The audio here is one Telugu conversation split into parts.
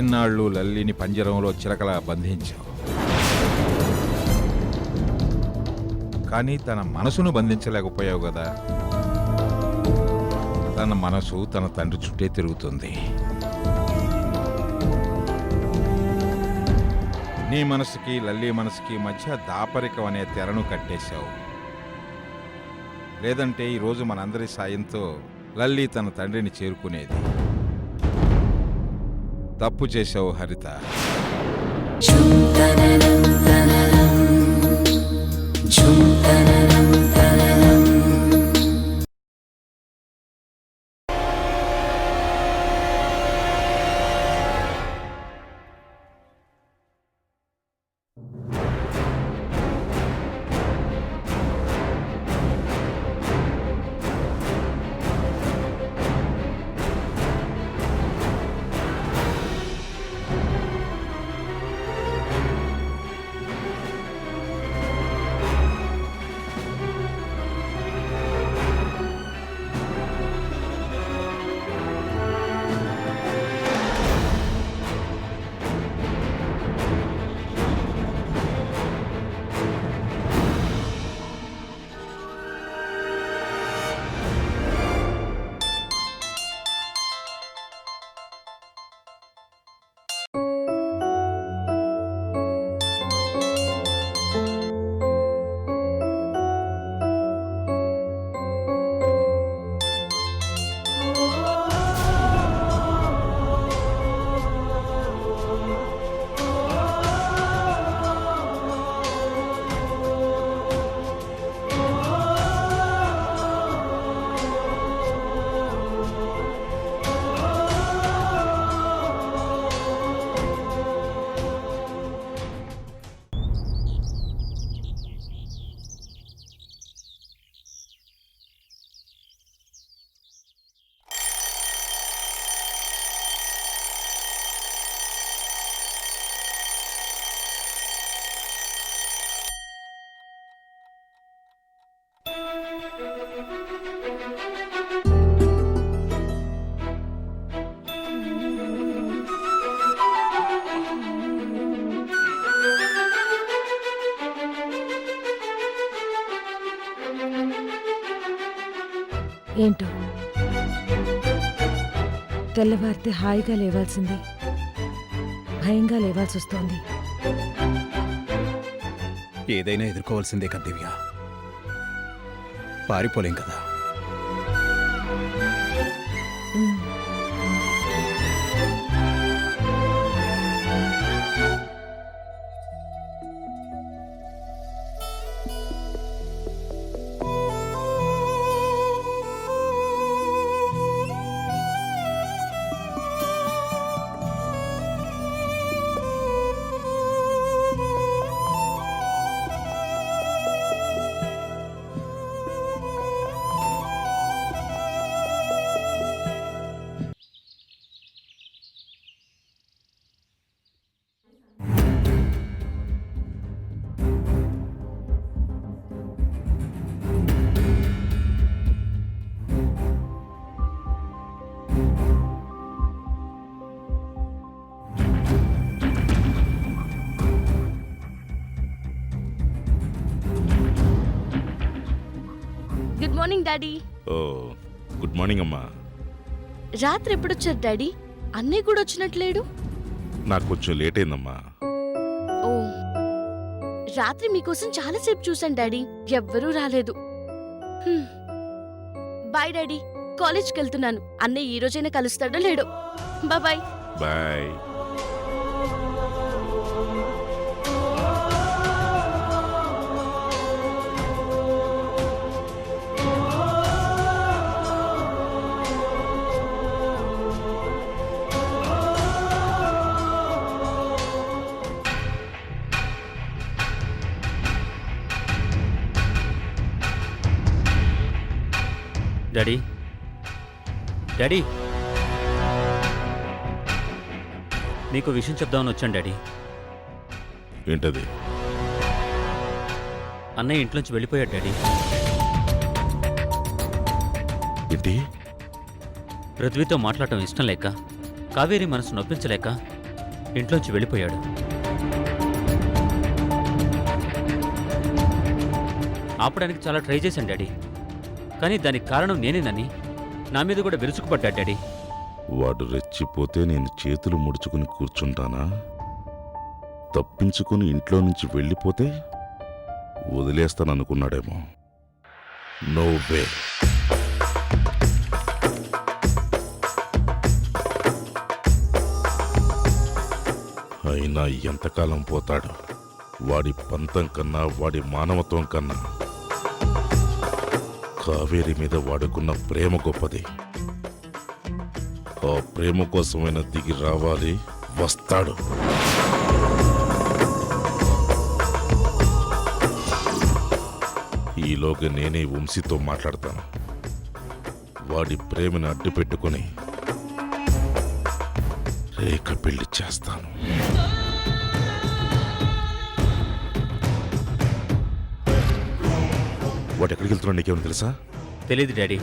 ఇన్నాళ్ళు లల్లిని పంజరంలో చిలకలా బంధించావు, కానీ తన మనసును బంధించలేకపోయావు కదా. తన మనసు తన తండ్రి చుట్టే తిరుగుతుంది. నీ మనసుకి లల్లి మనసుకి మధ్య దాపరికం అనే తెరను కట్టేశావు. లేదంటే ఈరోజు మనందరి సాయంతో లల్లి తన తండ్రిని చేరుకునేది. తప్పు చేశావు హరిత. ఏంటో తెల్లవారితే హాయిగా లేవాల్సింది భయంగా లేవాల్సి వస్తోంది. ఏదైనా ఎదుర్కోవాల్సిందే కదా దివ్య, పారిపోలేం కదా. Good morning daddy. ఓ గుడ్ మార్నింగ్ అమ్మా. రాత్రి ఎప్పుడొచ్చారు డాడీ? అన్నయ్య కూడా వచ్చినట్లేడు. నాకు కొంచెం లేట్ అయిందమ్మా. ఓ రాత్రి మీకోసం చాలాసేపు చూశాను డాడీ, ఎవ్వరూ రాలేదు. బాయ్ డాడీ, కాలేజ్కి వెళ్తున్నాను. అన్నయ్య ఈ రోజైనా కలుస్తాడో లేడో. బాయ్. బాయ్. డాడీ డాడీ మీకు విషయం చెప్దామని వచ్చాను డాడీ. ఏంటది? అన్నయ్య ఇంట్లోంచి వెళ్ళిపోయాడు డాడీ. ఏంటి? పృథ్వీతో మాట్లాడటం ఇష్టం లేక, కావేరి మనసు నొప్పించలేక ఇంట్లోంచి వెళ్ళిపోయాడు. ఆపడానికి చాలా ట్రై చేశాను డాడీ, కానీ దానికి కారణం నేనేనని నా మీద కూడా విరుచుకుపడ్డాడు డాడీ. వాడు రెచ్చిపోతే నేను చేతులు ముడుచుకుని కూర్చుంటానా? తప్పించుకుని ఇంట్లో నుంచి వెళ్ళిపోతే వదిలేస్తాననుకున్నాడేమో. No way. అయినా ఎంతకాలం పోతాడు? వాడి పంతం కన్నా, వాడి మానవత్వం కన్నా కావేరి మీద వాడుకున్న ప్రేమ గొప్పది. ఆ ప్రేమ కోసమైనా దిగి రావాలి. వస్తాడు. ఈలోగా నేనే వంశీతో మాట్లాడతాను. వాడి ప్రేమను అడ్డు పెట్టుకుని రేఖ పెళ్లి చేస్తాను. వాడు ఎక్కడికి వెళ్తున్నాడు నీకేమైనా తెలుసా? తెలీదు డాడీ.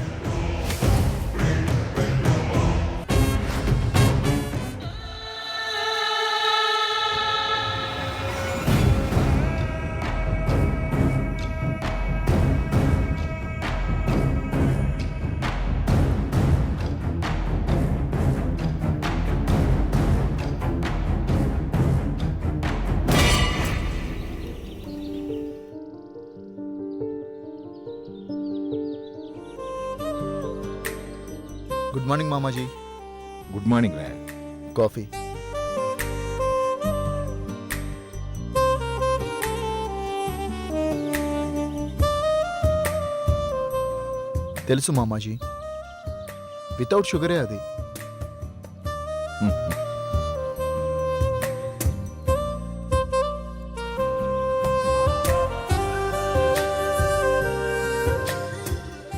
గుడ్ మార్నింగ్ మామాజీ. గుడ్ మార్నింగ్ రా. కాఫీ. తెలుసు మామాజీ, వితౌట్ షుగరే అది.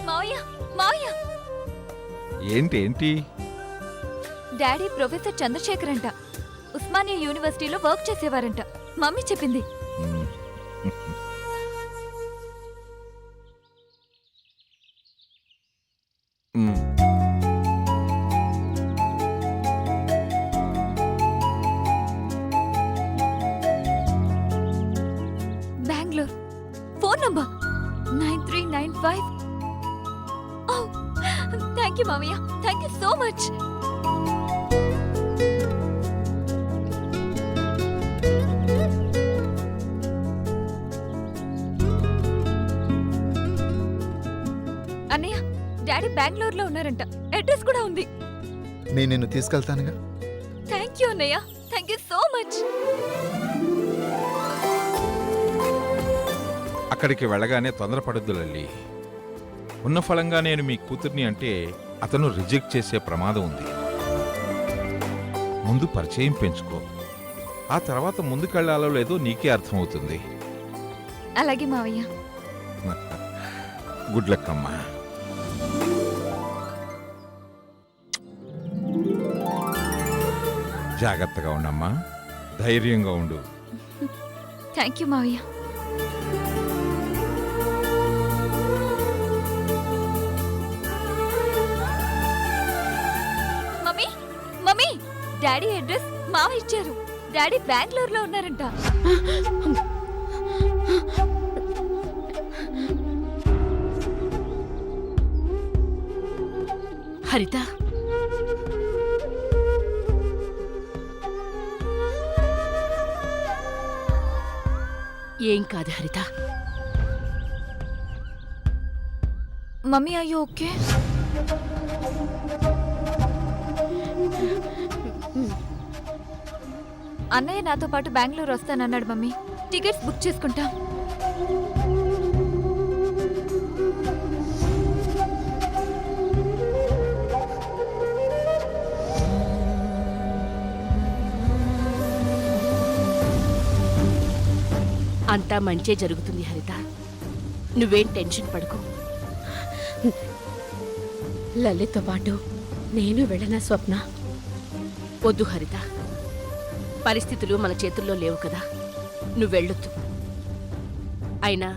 మావయ్య మావయ్య, ఏంటి ఏంటి? డాడీ ప్రొఫెసర్ చంద్రశేఖర్ అంట. ఉస్మానియా యూనివర్సిటీలో వర్క్ చేసేవారంట. మమ్మీ చెప్పింది. మ్మ్. మ్మ్. Bengaluru. Phone number 9395. Thank you మావయ్య, థ్యాంక్ యూ సో మచ్. అన్నయ్య, డాడీ బెంగళూరులో ఉన్నారంట. అడ్రస్ కూడా ఉంది. నేను నిన్ను తీసుకెళ్తానుగా. థ్యాంక్ యూ అన్నయ్య, థ్యాంక్ యూ సో మచ్. అక్కడికి వెళ్ళగానే తొందరపడద్దు లల్లి. ఉన్న ఫలంగా నేను మీ కూతుర్ని అంటే అతను రిజెక్ట్ చేసే ప్రమాదం ఉంది. ముందు పరిచయం పెంచుకో. ఆ తర్వాత ముందుకెళ్లాలో లేదో నీకే అర్థమవుతుంది. అలాగే మావయ్య. గుడ్ లక్ అమ్మా. జాగ్రత్తగా ఉండమ్మా, ధైర్యంగా ఉండు. థ్యాంక్ యూ మావయ్య. మమ్మీ మమ్మీ, డాడీ అడ్రస్ మావ ఇచ్చారు. డాడీ బెంగళూరులో ఉన్నారంట. హరిత, ఏం కాదు హరిత. మమ్మీ అయ్యో ఓకే. అన్నయ్య నాతో పాటు బెంగళూరు వస్తానన్నాడు మమ్మీ. టికెట్స్ బుక్ చేసుకుంటాం. అంతా మంచే జరుగుతుంది హరిత, నువ్వేం టెన్షన్ పడుకో. లలిత్తో పాటు నేను వెళ్ళనా స్వప్న? వద్దు హరిత, పరిస్థితులు మన చేతుల్లో లేవు కదా, నువ్వెళ్ళొద్దు. అయినా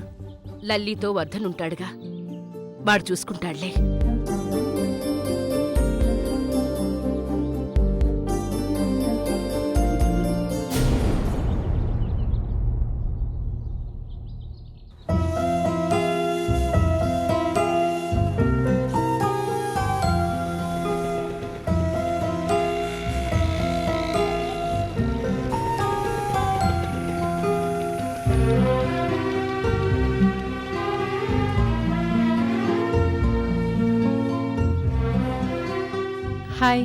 లల్లీతో వర్ధనుంటాడుగా, వాడు చూసుకుంటాడులే. హాయ్.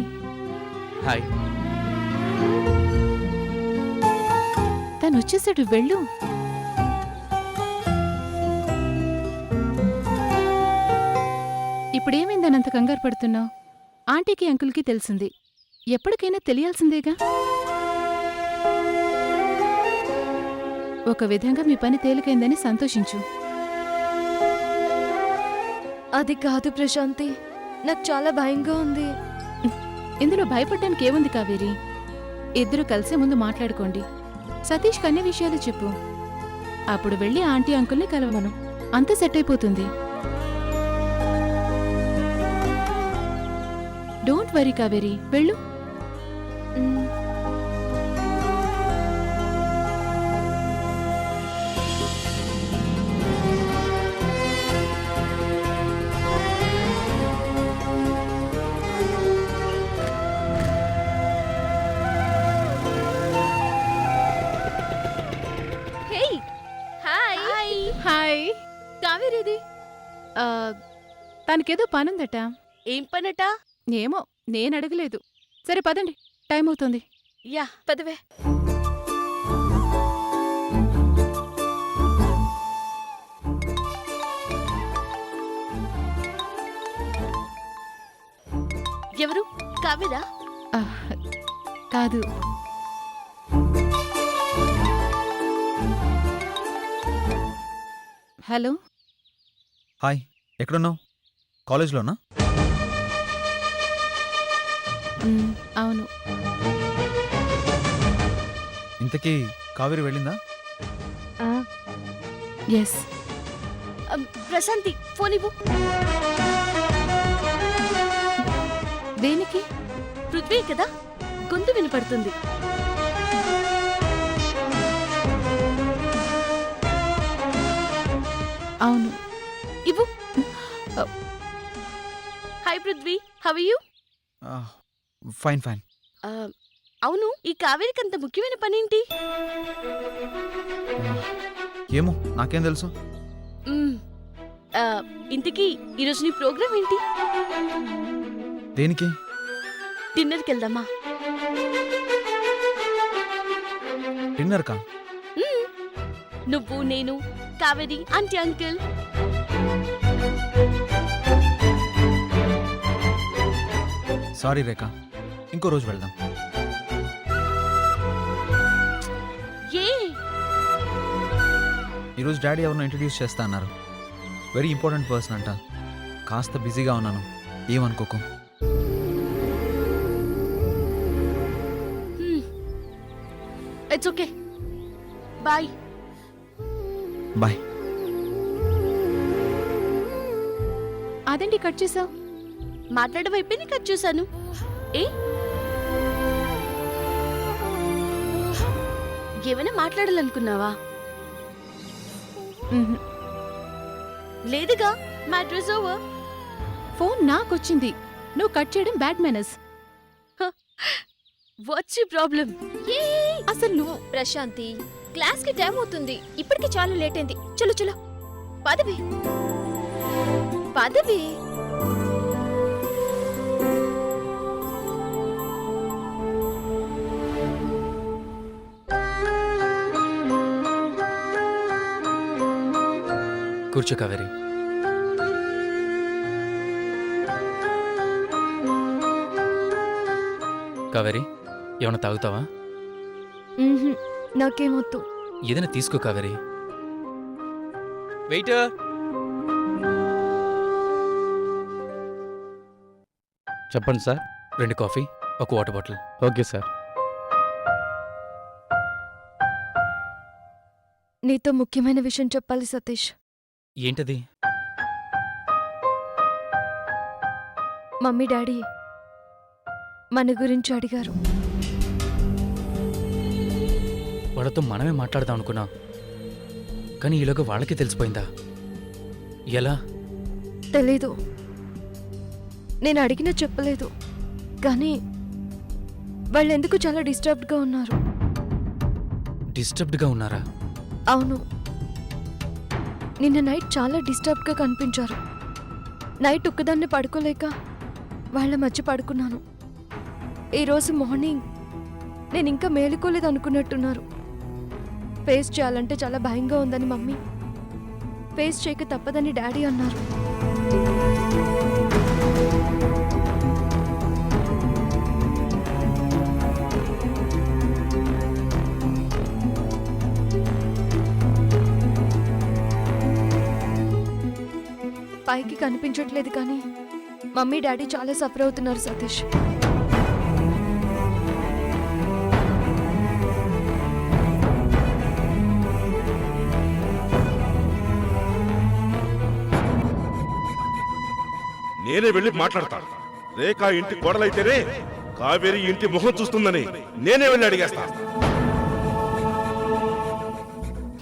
హాయ్. తను వచ్చేసాడు, వెళ్ళు. ఇప్పుడేమైందని అంత కంగారు పడుతున్నావు? ఆంటీకి అంకుల్కి తెలిసింది. ఎప్పటికైనా తెలియాల్సిందేగా. ఒక విధంగా మీ పని తేలికైందని సంతోషించు. అది కాదు ప్రశాంతి, నాకు చాలా భయంగా ఉంది. ఇందులో భయపడ్డానికి ఏముంది కావేరి? ఇద్దరు కలిసే ముందు మాట్లాడుకోండి. సతీష్ కన్నీ విషయాలు చెప్పు. అప్పుడు వెళ్ళి ఆంటీ అంకుల్ని కలవమను. అంతా సెట్ అయిపోతుంది. డోంట్ వరీ కావేరి, వెళ్ళు. హాయ్. కావేరిది ఆ, తనకేదో పనుందట. ఏం పనట? ఏమో, నేనడగలేదు. సరే పదండి, టైం అవుతుంది. యా పదవే. ఎవరు? కావేరా? ఆ, కాదు. హలో. హాయ్, ఎక్కడున్నావు? కాలేజ్లోనా? అవును. ఇంతకీ కావేరి వెళ్ళిందా? ఎస్. ప్రశాంతి ఫోన్ ఇవ్వు. దేనికి? పృథ్వీ కదా, గొంతు వినపడుతుంది. అవును. ఇవ్వు. Hi Prithvi, how are you? Fine fine. అవును, ఈ కావేరికి అంత ముఖ్యమైన పనేంటి? ఏమో, నాకేం తెలుసు. ఇంతకీ ఈరోజు నీ ప్రోగ్రామ్ ఏంటి? దేనికి? డిన్నర్కి వెళ్దామా? డిన్నర్ కా? నువ్వు, నేను, కావేరి, ఆంటీ, అంకుల్. సారీ రేఖ, ఇంకో రోజు వెళ్దాం. ఏ? ఈరోజు డాడీ ఎవరినో ఇంట్రడ్యూస్ చేస్తా అన్నారు. వెరీ ఇంపార్టెంట్ పర్సన్ అంట. కాస్త బిజీగా ఉన్నాను, ఏమనుకోకు. It's okay. బాయ్. బాయ్. అదేంటి కట్ చేసావు? మాట్లాడడం అయిపోయి కట్ చూశాను. ఏ ఏమైనా మాట్లాడాలనుకున్నావా? లేదుగా, మ్యాటర్ ఇస్ ఓవర్. ఫోన్ నాకొచ్చింది, నువ్వు కట్ చేయడం bad manners. What's your problem? అసలు నువ్వు. ప్రశాంతి, క్లాస్ కి టైం అవుతుంది. ఇప్పటికి చాలా లేట్ అయింది. చలో చలో, పదవి పదవి. కూర్చో కావేరి. కావేరి, ఏమైనా తాగుతావా? నాకేమొద్దు. ఏదైనా తీసుకో కావేరి. వెయిటర్. చెప్పండి sir. 2 coffee, 1 water bottle. Okay sir. నీతో ముఖ్యమైన విషయం చెప్పాలి సతీష్. ఏంటది? మమ్మీ డాడీ మన గురించి అడిగారు. వాళ్ళతో మనమే మాట్లాడదాం అనుకున్నా, కానీ ఈలోగా వాళ్ళకి తెలిసిపోయిందా? ఎలా? తెలీదు, నేను అడిగినా చెప్పలేదు. కానీ వాళ్ళెందుకు చాలా డిస్టర్బ్డ్గా ఉన్నారు. డిస్టర్బ్డ్గా ఉన్నారా? అవును, నిన్న నైట్ చాలా డిస్టర్బ్డ్గా కనిపించారు. నైట్ ఒక్కదాన్ని పడుకోలేక వాళ్ళ మధ్య పడుకున్నాను. ఈరోజు మార్నింగ్ నేను ఇంకా మేలుకోలేదు అనుకున్నట్టున్నారు. ఫేస్ చేయాలంటే చాలా భయంగా ఉందని మమ్మీ, ఫేస్ చేయక తప్పదని డాడీ అన్నారు. పైకి కనిపించట్లేదు కానీ మమ్మీ డాడీ చాలా సఫర్ అవుతున్నారు సతీష్. నేనే వెళ్ళి మాట్లాడతాను. రేఖ ఇంటి కోడలైతేనే కావేరి ఇంటి ముఖం చూస్తుందని నేనే వెళ్ళి అడిగేస్తా.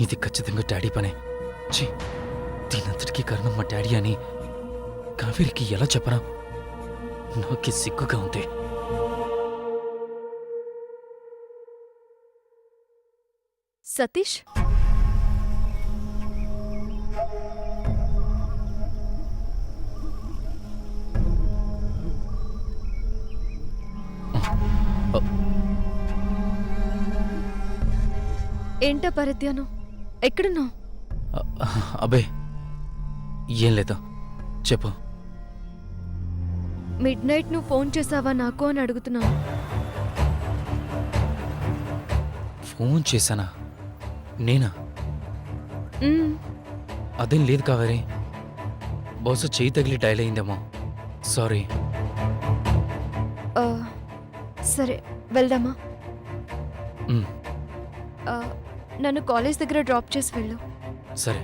ఇది ఖచ్చితంగా డాడీ పనే. ఛీ, దీనంతటికీ కారణం మా డాడీ అని కావేరికి ఎలా చెప్పరా? నాకే సిగ్గుగా ఉంది. సతీష్, ఏంటా పరధ్యానం? ఎక్కడున్నావు? అబ్బే ఏం లేదా, చెప్పు. మిడ్ నైట్ నువ్వు ఫోన్ చేసావా నాకు అని అడుగుతున్నావు. ఫోన్ చేశానా? నేనా? మ్మ్. అదేం లేదు కావేరి, బహుశా చేయి తగిలి డైల్ అయిందేమో. సారీ. ఆ, సరే వెళ్దామా? మ్, ఆ, నన్ను కాలేజ్ దగ్గర డ్రాప్ చేసి వెళ్ళు. సరే.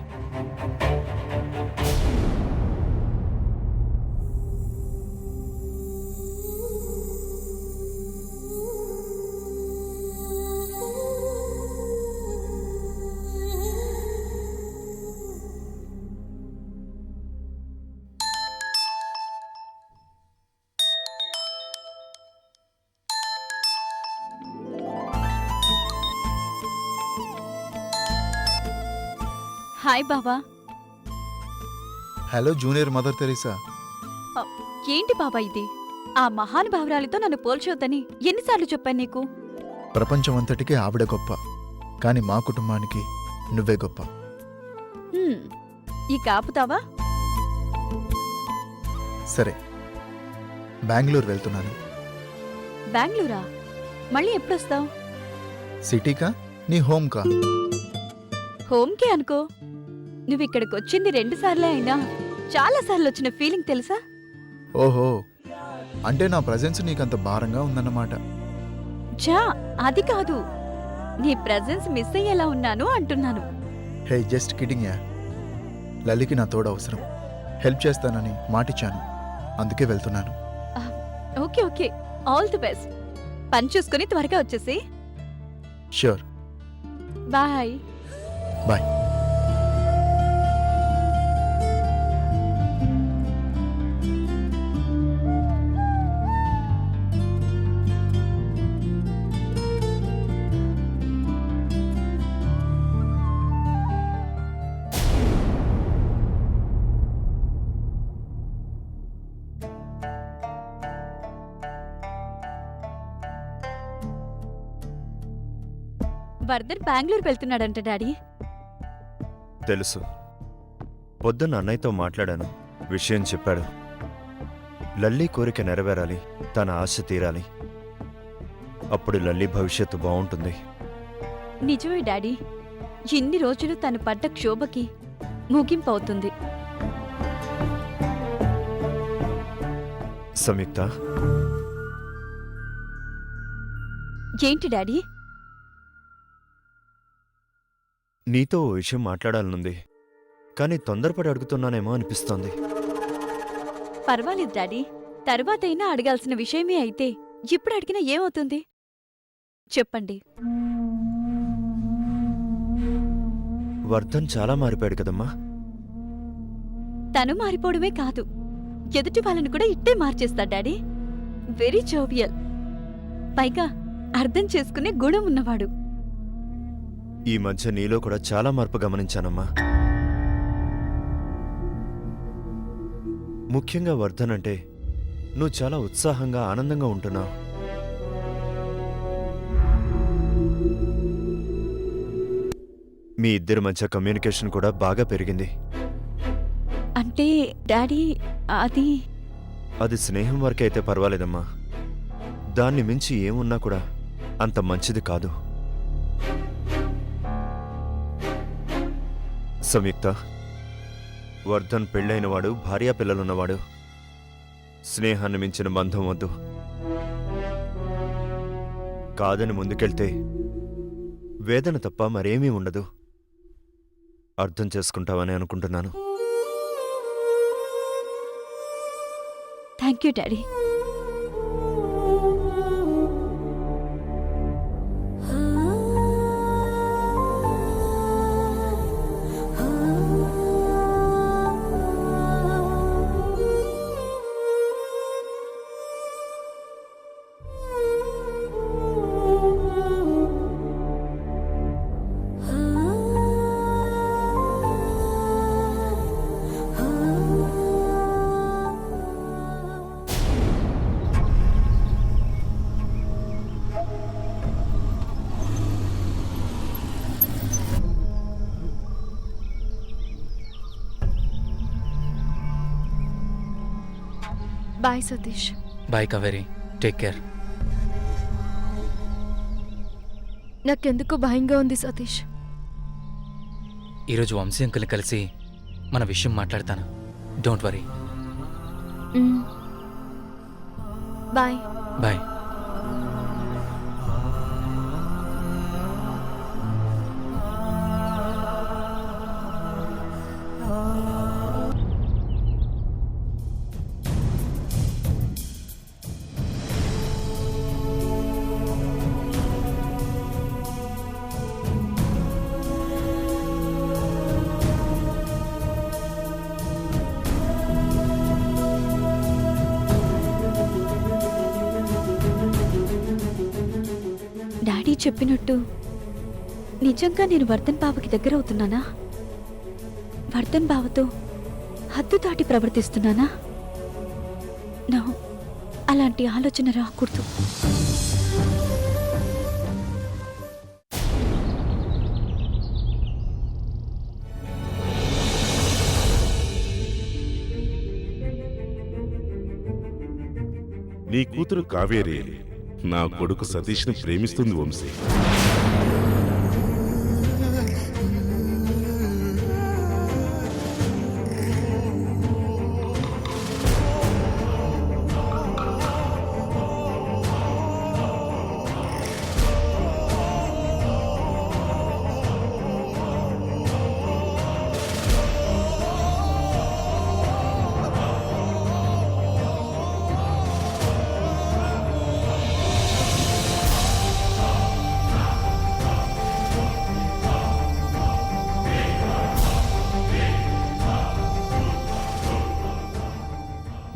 హాయ్ బాబా. Hello junior Mother Teresa. ఏంటి బాబా ఇది? ఆ మహానుభావురాలితో నన్ను పోల్చొద్దని ఎన్నిసార్లు చెప్పాను నీకు? ప్రపంచమంతటికీ ఆవిడ గొప్ప, కానీ మా కుటుంబానికి నువ్వే గొప్ప. ఈ కాపుతావా? సరే, బెంగళూరు వెళ్తున్నాను. బెంగళూరా? మళ్ళీ ఎప్పుడొస్తావు? సిటీకా నీ హోమ్ కా? హోమ్కే అనుకో. నువ్వు ఇక్కడికి వచ్చింది 2 సార్లే అయినా చాలా సార్లు వచ్చిన ఫీలింగ్ తెలుసా? ఓహో, అంటే నా ప్రజెన్స్ నీకంత భారంగా ఉందన్నమాట. చా, అది కాదు. నీ ప్రెజెన్స్ మిస్ అయ్యేలా ఉన్నాను అంటున్నాను. Hey, just kidding yeah. లలికి నా తోడు అవసరం. హెల్ప్ చేస్తానని మాటిచ్చాను, అందుకే వెళ్తున్నాను. Okay okay, all the best. పని చూసుకుని త్వరగా వచ్చేసి. Sure. Bye. Bye. Vardhan Bengaluru వెళ్తున్నాడంట డాడీ. తెలుసు. పొద్దున్న అన్నయ్యతో మాట్లాడాను, విషయం చెప్పాడు. లల్లీ కోరిక నెరవేరాలి, తన ఆశ తీరాలి. అప్పుడు లల్లీ భవిష్యత్తు బాగుంటుంది. నిజమే డాడీ. ఇన్ని రోజులు తను పడ్డ క్షోభకి ముగింపు అవుతుంది. సంయుక్త, ఏంటి డాడీ? నీతో ఓ విషయం మాట్లాడాలనుంది, కానీ తొందరపడి అడుగుతున్నానేమో అనిపిస్తోంది. పర్వాలేదు డాడీ, తర్వాతైనా అడగాల్సిన విషయమే అయితే ఇప్పుడు అడిగినా ఏమవుతుంది? చెప్పండి. వర్ధన్ చాలా మారిపోయాడు కదమ్మా. తను మారిపోవడమే కాదు, ఎదుటి వాళ్ళని కూడా ఇట్టే మార్చేస్తాడు డాడీ. వెరీ జోవియల్, పైగా అర్థం చేసుకునే గుణం ఉన్నవాడు. ఈ మధ్య నీలో కూడా చాలా మార్పు గమనించానమ్మా. ముఖ్యంగా వర్ధన్ అంటే నువ్వు చాలా ఉత్సాహంగా ఆనందంగా ఉంటున్నావు. మీ ఇద్దరి మధ్య కమ్యూనికేషన్ కూడా బాగా పెరిగింది. అంటే డాడీ అది అది స్నేహం వరకే అయితే పర్వాలేదమ్మా. దాన్ని మించి ఏమున్నా కూడా అంత మంచిది కాదు. సంయుక్త, వర్ధన్ పెళ్ళైనవాడు, భార్యా పిల్లలున్నవాడు. స్నేహాన్ని మించిన బంధం వద్దు. కాదని ముందుకెళ్తే వేదన తప్ప మరేమీ ఉండదు. అర్థం చేసుకుంటావని అనుకుంటున్నాను. Thank you daddy. Bye Satish. Bye Kaveri, take care. నాకెందుకు భయంగా ఉంది సతీష్. ఈరోజు వంశీ అంకుల్ని కలిసి మన విషయం మాట్లాడతాను. Don't worry. Bye. Bye. Daddy చెప్పినట్టు నిజంగా నేను వర్ధన్ బావకి దగ్గర అవుతున్నానా? వర్ధన్ బావతో హద్దు దాటి ప్రవర్తిస్తున్నానా? నో, అలాంటి ఆలోచన రాకూడదు. నీ కూతురు కావేరి నా కొడుకు సతీష్ని ప్రేమిస్తుంది వంశీ.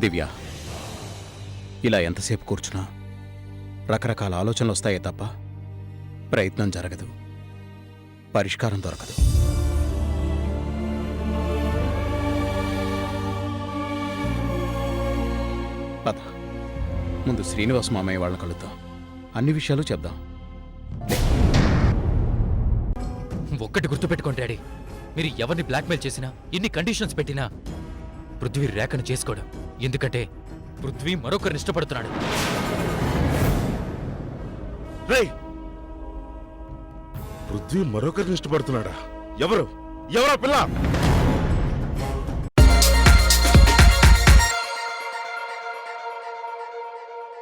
దివ్య, ఇలా ఎంతసేపు కూర్చున్నా రకరకాల ఆలోచనలు వస్తాయే తప్ప ప్రయత్నం జరగదు, పరిష్కారం దొరకదు. పద, ముందు శ్రీనివాస్ మామయ్య వాళ్ళని కలుద్దాం, అన్ని విషయాలు చెప్దాం. ఒక్కటి గుర్తుపెట్టుకోండి డాడీ, మీరు ఎవరిని బ్లాక్మెయిల్ చేసినా, ఎన్ని కండిషన్స్ పెట్టినా పృథ్వీ రేఖను చేసుకోవడం. ఎందుకంటే పృథ్వీ మరొకరిని ఇష్టపడుతున్నాడు. పృథ్వీ మరొకరిని ఇష్టపడుతున్నాడా? ఎవరు? ఎవరా పిల్ల?